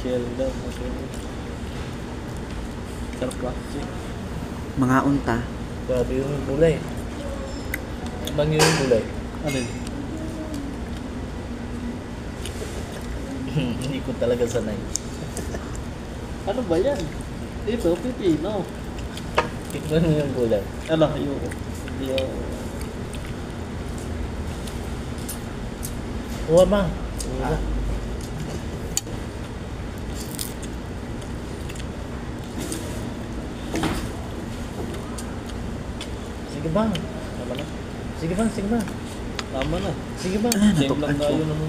shell daw. Sarap plastic. Mga unta. Grabe yung gulay. Abang yung gulay. Ano yun? Hindi ko talaga sanay. Ano ba yan? Ito, pipino. Tikman mo yung gulay. Ano, yung... Uwa ba? Ah. Sige ba? Tama na. Sige ba? Sige ba? Tama na. Sige ba? Same lang tayo ng...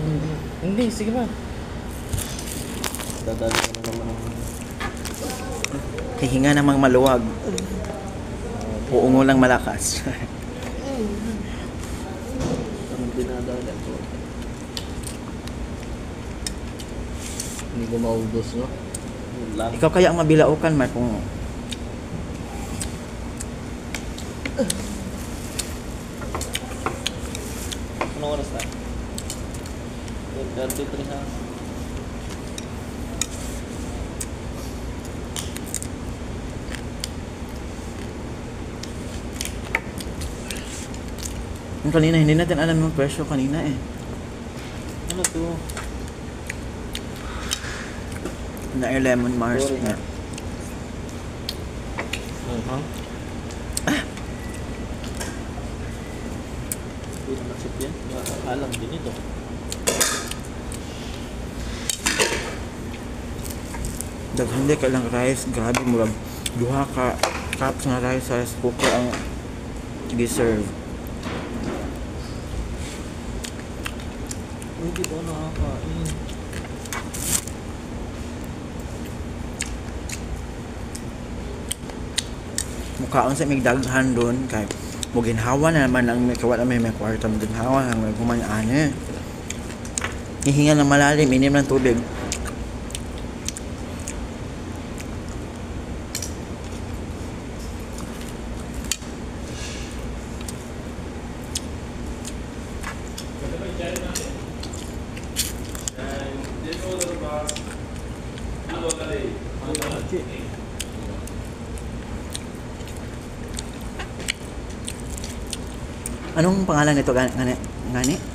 Hindi, sige ba? Dadali ko na naman ang... Hihinga namang maluwag. Uungo lang malakas. Ang dinadali ko. Hindi ko maubos, no? Yun lang. Ikaw kaya ang mabilaukan, Mark, kung Anong oras na? 33 ha? yung kanina, hindi natin alam yung presyo kanina eh. Ano to? Na Air Lemon Mars. Sorry, Na. Hindi na magsip yan. Alam din ito. Hindi ka lang rice, grabe murag duha ka cups nga rice sa rice cooker ang giserve. Hindi ko nakakain. Mukhaon sa mig daghan doon kay muginhawa na naman ang may kawala may kwarta muginhawa ang may guman-ana. Hihinga ng malalim, inim ng tubig. Anong pangalan nito gani?